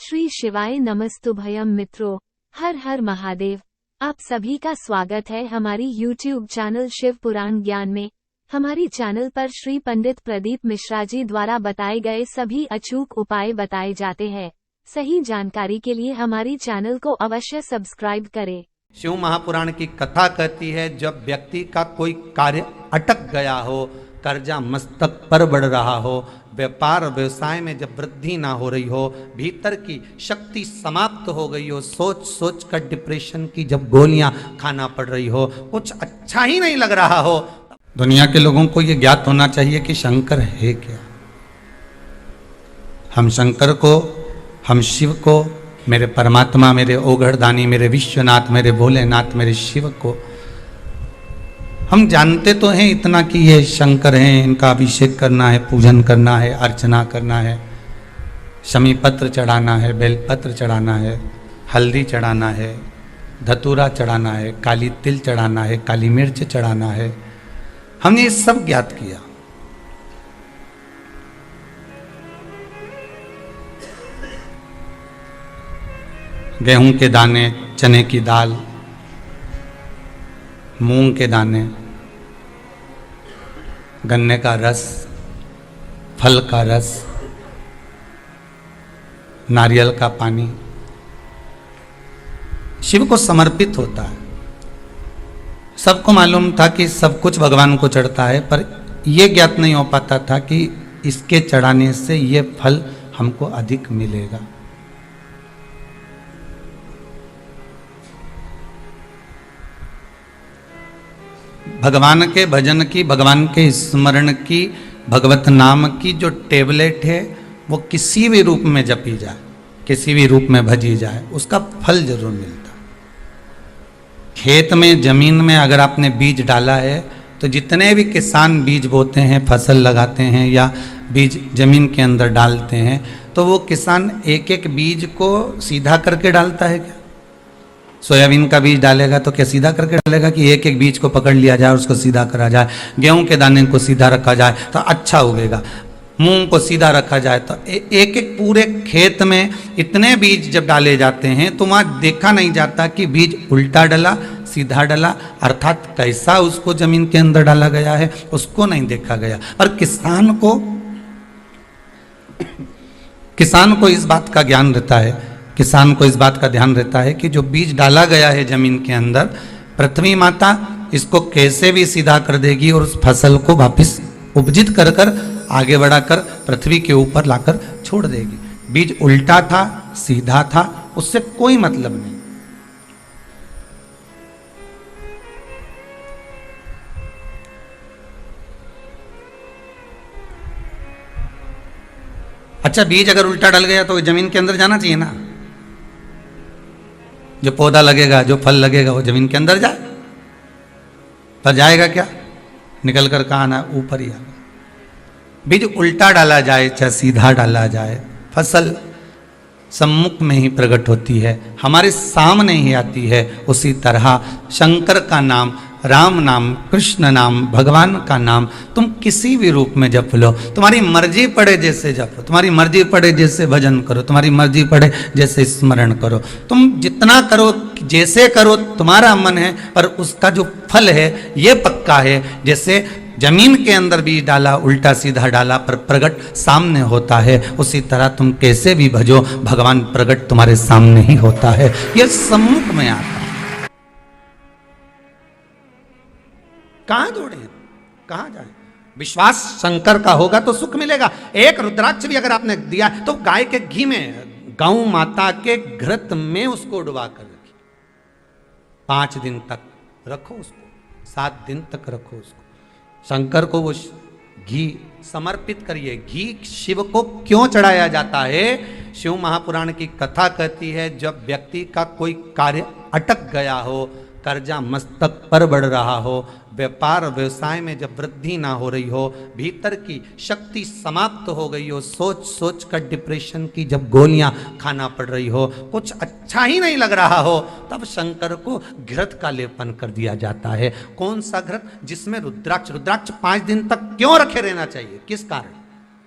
श्री शिवाय नमस्तुभयम मित्रों, हर हर महादेव। आप सभी का स्वागत है हमारी YouTube चैनल शिव पुराण ज्ञान में। हमारी चैनल पर श्री पंडित प्रदीप मिश्रा जी द्वारा बताए गए सभी अचूक उपाय बताए जाते हैं। सही जानकारी के लिए हमारी चैनल को अवश्य सब्सक्राइब करें। शिव महापुराण की कथा कहती है, जब व्यक्ति का कोई कार्य अटक गया हो, कर्जा मस्तक पर बढ़ रहा हो, व्यापार व्यवसाय में जब वृद्धि ना हो रही हो, भीतर की शक्ति समाप्त हो गई हो, सोच सोच कर डिप्रेशन की जब गोलियां खाना पड़ रही हो, कुछ अच्छा ही नहीं लग रहा हो, दुनिया के लोगों को यह ज्ञात होना चाहिए कि शंकर है क्या। हम शंकर को, हम शिव को, मेरे परमात्मा, मेरे ओघड़दानी, मेरे विश्वनाथ, मेरे भोलेनाथ, मेरे शिव को हम जानते तो हैं इतना कि ये शंकर हैं, इनका अभिषेक करना है, पूजन करना है, अर्चना करना है, शमी पत्र चढ़ाना है, बेलपत्र चढ़ाना है, हल्दी चढ़ाना है, धतूरा चढ़ाना है, काली तिल चढ़ाना है, काली मिर्च चढ़ाना है। हमने ये सब ज्ञात किया। गेहूं के दाने, चने की दाल, मूंग के दाने, गन्ने का रस, फल का रस, नारियल का पानी शिव को समर्पित होता है। सबको मालूम था कि सब कुछ भगवान को चढ़ता है, पर यह ज्ञात नहीं हो पाता था कि इसके चढ़ाने से यह फल हमको अधिक मिलेगा। भगवान के भजन की, भगवान के स्मरण की, भगवत नाम की जो टेबलेट है वो किसी भी रूप में जपी जाए, किसी भी रूप में भजी जाए, उसका फल जरूर मिलता। खेत में, जमीन में अगर आपने बीज डाला है तो जितने भी किसान बीज बोते हैं, फसल लगाते हैं या बीज जमीन के अंदर डालते हैं, तो वो किसान एक एक बीज को सीधा करके डालता है क्या? सोयाबीन का बीज डालेगा तो क्या सीधा करके डालेगा कि एक एक बीज को पकड़ लिया जाए और उसको सीधा करा जाए? गेहूं के दाने को सीधा रखा जाए तो अच्छा उगेगा, मूंग को सीधा रखा जाए तो एक एक पूरे खेत में इतने बीज जब डाले जाते हैं तो वहां देखा नहीं जाता कि बीज उल्टा डला, सीधा डला, अर्थात कैसा उसको जमीन के अंदर डाला गया है उसको नहीं देखा गया। और किसान को इस बात का ज्ञान रहता है, किसान को इस बात का ध्यान रहता है कि जो बीज डाला गया है जमीन के अंदर, पृथ्वी माता इसको कैसे भी सीधा कर देगी और उस फसल को वापस उपजित कर कर आगे बढ़ाकर पृथ्वी के ऊपर लाकर छोड़ देगी। बीज उल्टा था, सीधा था, उससे कोई मतलब नहीं। अच्छा, बीज अगर उल्टा डल गया तो जमीन के अंदर जाना चाहिए ना। जो पौधा लगेगा, जो फल लगेगा वो जमीन के अंदर जाए, पर जाएगा क्या? निकल कर कहाँ आना, ऊपर ही आना। बीज उल्टा डाला जाए चाहे सीधा डाला जाए, फसल सम्मुख में ही प्रकट होती है, हमारे सामने ही आती है। उसी तरह शंकर का नाम, राम नाम, कृष्ण नाम, भगवान का नाम तुम किसी भी रूप में जप लो। तुम्हारी मर्जी पड़े जैसे जपो, तुम्हारी मर्जी पड़े जैसे भजन करो, तुम्हारी मर्जी पड़े जैसे स्मरण करो, तुम जितना करो, जैसे करो, तुम्हारा मन है, पर उसका जो फल है ये पक्का है। जैसे जमीन के अंदर बीज डाला, उल्टा सीधा डाला, पर प्रकट सामने होता है, उसी तरह तुम कैसे भी भजो, भगवान प्रकट तुम्हारे सामने ही होता है, यह सम्मुख में आता है। कहां दौड़े, कहां जाए? विश्वास शंकर का होगा तो सुख मिलेगा। एक रुद्राक्ष भी अगर आपने दिया तो गाय के घी में, गौ माता के घृत में उसको डुबा कर रखिए, 5 दिन तक रखो उसको, 7 दिन तक रखो उसको। शंकर को वो घी समर्पित करिए। घी शिव को क्यों चढ़ाया जाता है? शिव महापुराण की कथा कहती है, जब व्यक्ति का कोई कार्य अटक गया हो, कर्जा मस्तक पर बढ़ रहा हो, व्यापार व्यवसाय में जब वृद्धि ना हो रही हो, भीतर की शक्ति समाप्त हो गई हो, सोच सोच कर डिप्रेशन की जब गोलियां खाना पड़ रही हो, कुछ अच्छा ही नहीं लग रहा हो, तब शंकर को घृत का लेपन कर दिया जाता है। कौन सा घृत? जिसमें रुद्राक्ष। रुद्राक्ष 5 दिन तक क्यों रखे रहना चाहिए? किस कारण?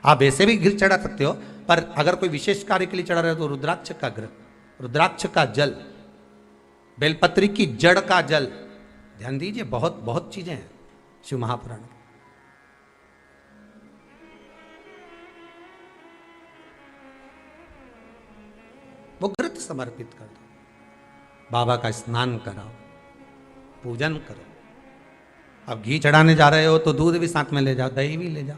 आप ऐसे भी घृत चढ़ा सकते हो, पर अगर कोई विशेष कार्य के लिए चढ़ा रहे तो रुद्राक्ष का घृत, रुद्राक्ष का जल, बेलपत्री की जड़ का जल, ध्यान दीजिए, बहुत बहुत चीजें हैं शिव महापुराण। वो घृत समर्पित कर दो, बाबा का स्नान कराओ, पूजन करो। अब घी चढ़ाने जा रहे हो तो दूध भी साथ में ले जाओ, दही भी ले जाओ,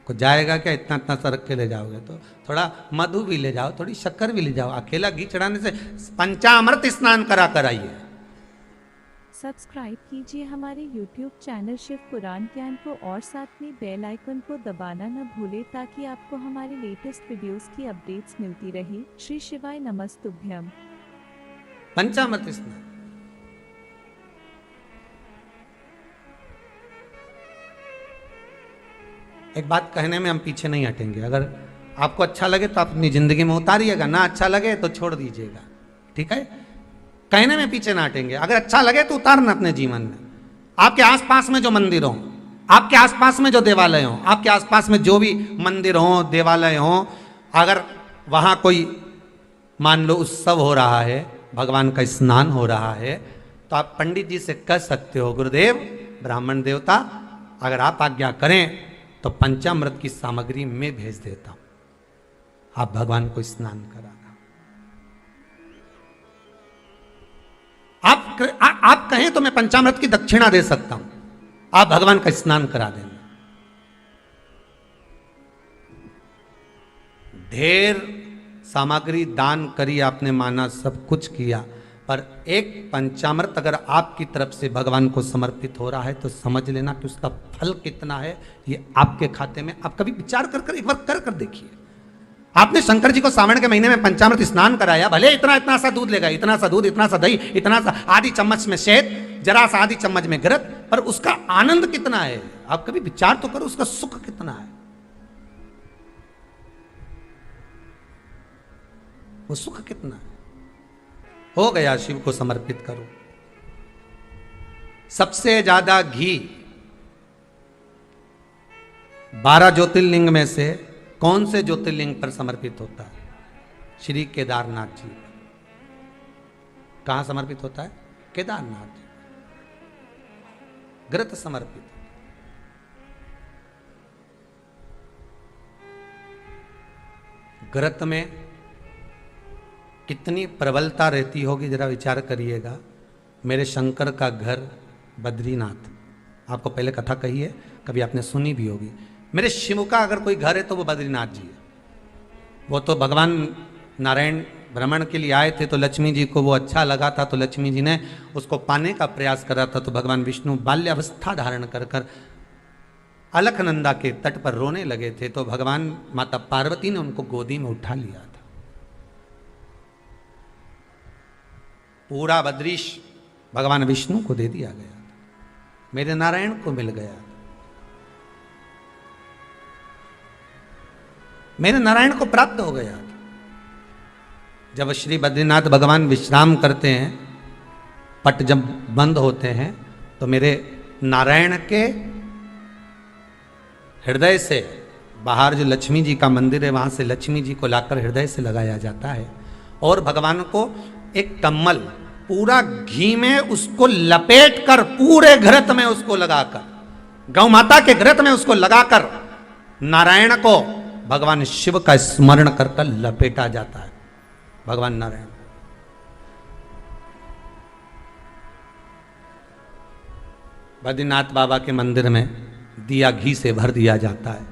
कुछ जाएगा क्या, इतना इतना सा रख के ले जाओगे तो थोड़ा मधु भी ले जाओ, थोड़ी शक्कर भी ले जाओ। अकेला घी चढ़ाने से पंचामृत स्नान करा कर आइए। सब्सक्राइब कीजिए हमारे YouTube चैनल शिव पुराण ज्ञान को और साथ में बेल आइकन को दबाना न भूले ताकि आपको हमारे लेटेस्ट वीडियोस की अपडेट्स मिलती रहे। श्री शिवाय नमस्तुभ्यम। पंचामृत स्नान, एक बात कहने में हम पीछे नहीं हटेंगे। अगर आपको अच्छा लगे तो आप अपनी जिंदगी में उतारिएगा, ना अच्छा लगे तो छोड़ दीजिएगा, ठीक है। कहने में पीछे ना हटेंगे, अगर अच्छा लगे तो उतारना अपने जीवन में। आपके आसपास में जो मंदिर हो, आपके आसपास में जो देवालय हो, आपके आसपास में जो भी मंदिर हो, देवालय हो, अगर वहां कोई मान लो उत्सव हो रहा है, भगवान का स्नान हो रहा है, तो आप पंडित जी से कह सकते हो, गुरुदेव, ब्राह्मण देवता, अगर आप आज्ञा करें तो पंचामृत की सामग्री मैं भेज देता हूं, आप भगवान को स्नान कराना। आप कहें तो मैं पंचामृत की दक्षिणा दे सकता हूं, आप भगवान का स्नान करा देना। ढेर सामग्री दान करी आपने, माना, सब कुछ किया, पर एक पंचामृत अगर आपकी तरफ से भगवान को समर्पित हो रहा है तो समझ लेना कि उसका फल कितना है, ये आपके खाते में। आप कभी विचार कर एक बार कर देखिए। आपने शंकर जी को सावन के महीने में पंचामृत स्नान कराया, भले इतना इतना सा दूध लेगा, इतना सा दूध, इतना सा दही, इतना सा आधी चम्मच में शहद, जरा सा आधी चम्मच में घृत, पर उसका आनंद कितना है, आप कभी विचार तो करो, उसका सुख कितना है, वो सुख कितना है। हो गया, शिव को समर्पित करो। सबसे ज्यादा घी 12 ज्योतिर्लिंग में से कौन से ज्योतिर्लिंग पर समर्पित होता है? श्री केदारनाथ जी। कहां समर्पित होता है? केदारनाथ जी। घृत समर्पित। घृत में कितनी प्रबलता रहती होगी, जरा विचार करिएगा। मेरे शंकर का घर बद्रीनाथ, आपको पहले कथा कही है, कभी आपने सुनी भी होगी। मेरे शिव का अगर कोई घर है तो वो बद्रीनाथ जी है। वो तो भगवान नारायण भ्रमण के लिए आए थे, तो लक्ष्मी जी को वो अच्छा लगा था, तो लक्ष्मी जी ने उसको पाने का प्रयास करा था। तो भगवान विष्णु बाल्यावस्था धारण कर कर अलकनंदा के तट पर रोने लगे थे, तो भगवान माता पार्वती ने उनको गोदी में उठा लिया था। पूरा बद्रीश भगवान विष्णु को दे दिया गया, मेरे नारायण को मिल गया, मेरे नारायण को प्राप्त हो गया। जब श्री बद्रीनाथ भगवान विश्राम करते हैं, पट जब बंद होते हैं, तो मेरे नारायण के हृदय से बाहर जो लक्ष्मी जी का मंदिर है, वहां से लक्ष्मी जी को लाकर हृदय से लगाया जाता है, और भगवान को एक कम्मल पूरा घी में उसको लपेट कर, पूरे घृत में उसको लगाकर, गौ माता के घृत में उसको लगाकर नारायण को भगवान शिव का स्मरण कर कर लपेटा जाता है। भगवान नारायण बद्रीनाथ बाबा के मंदिर में दिया घी से भर दिया जाता है,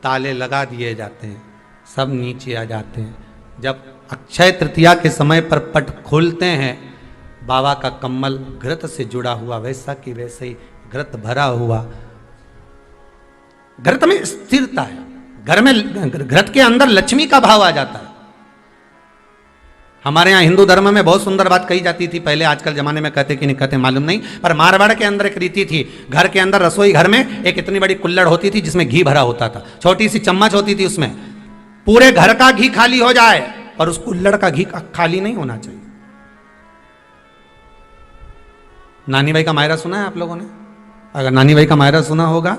ताले लगा दिए जाते हैं, सब नीचे आ जाते हैं। जब अक्षय तृतीया के समय पर पट खोलते हैं, बाबा का कम्मल घृत से जुड़ा हुआ वैसा कि वैसे ही घृत भरा हुआ। घृत में स्थिरता है, घर में घृत के अंदर लक्ष्मी का भाव आ जाता है। हमारे यहाँ हिंदू धर्म में बहुत सुंदर बात कही जाती थी पहले, आजकल जमाने में कहते कि नहीं कहते मालूम नहीं, पर मारवाड़ के अंदर एक रीति थी। घर के अंदर, रसोई घर में एक इतनी बड़ी कुल्लड़ होती थी जिसमें घी भरा होता था, छोटी सी चम्मच होती थी, उसमें पूरे घर का घी खाली हो जाए, पर उस कुल्लड़ का घी खाली नहीं होना चाहिए। नानी भाई का मायरा सुना है आप लोगों ने? अगर नानी भाई का मायरा सुना होगा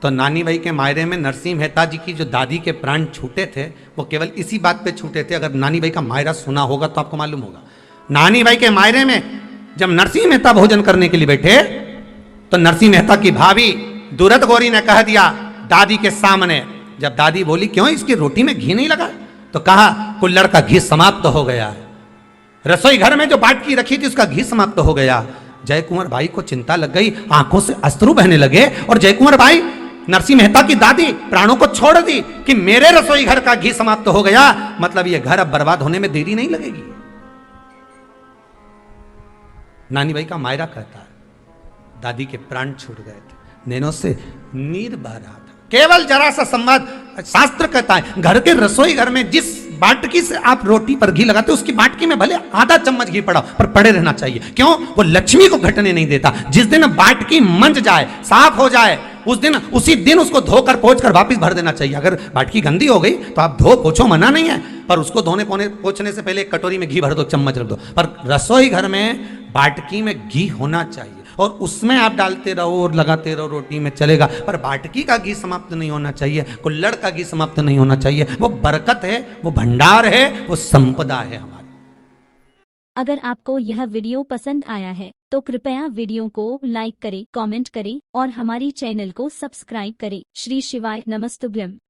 तो नानी भाई के मायरे में नरसिंह मेहता जी की जो दादी के प्राण छूटे थे वो केवल इसी बात पे छूटे थे। अगर नानी भाई का मायरा सुना होगा तो आपको मालूम होगा, नानी भाई के मायरे में जब नरसिंह मेहता भोजन करने के लिए बैठे तो नरसिंह मेहता की भाभी दुरत गौरी ने कह दिया दादी के सामने, जब दादी बोली क्यों इसकी रोटी में घी नहीं लगा, तो कहा कुल्हड़ का घी समाप्त हो गया है, रसोई घर में जो बाटकी रखी थी उसका घी समाप्त हो गया। जय कुंवर भाई को चिंता लग गई, आंखों से अश्रु बहने लगे और जय कुंवर भाई नरसिंह मेहता की दादी प्राणों को छोड़ दी कि मेरे रसोई घर का घी समाप्त हो गया, मतलब ये घर अब बर्बाद होने में देरी नहीं लगेगी। नानी भाई का मायरा कहता है दादी के प्राण छूट गए थे, नैनों से नीर बह रहा था, केवल जरा सा संवाद। शास्त्र कहता है घर के रसोई घर में जिस बाटकी से आप रोटी पर घी लगाते उसकी बाटकी में भले आधा चम्मच घी पड़ा पर पड़े रहना चाहिए। क्यों? वो लक्ष्मी को घटने नहीं देता। जिस दिन बाटकी मंज जाए, साफ हो जाए, उसी दिन उसको धोकर पोंछ कर वापस भर देना चाहिए। अगर बाटकी गंदी हो गई तो आप धो पोछो, मना नहीं है, पर उसको धोने पोछने से पहले एक कटोरी में घी भर दो, चम्मच रख दो। पर रसोई घर में बाटकी में घी होना चाहिए और उसमें आप डालते रहो और लगाते रहो, रोटी में चलेगा, पर बाटकी का घी समाप्त नहीं होना चाहिए, कुल्हड़ का घी समाप्त नहीं होना चाहिए। वो बरकत है, वो भंडार है, वो संपदा है हमारी। अगर आपको यह वीडियो पसंद आया है तो कृपया वीडियो को लाइक करें, कमेंट करें और हमारी चैनल को सब्सक्राइब करें। श्री शिवाय नमस्तुभ्यम।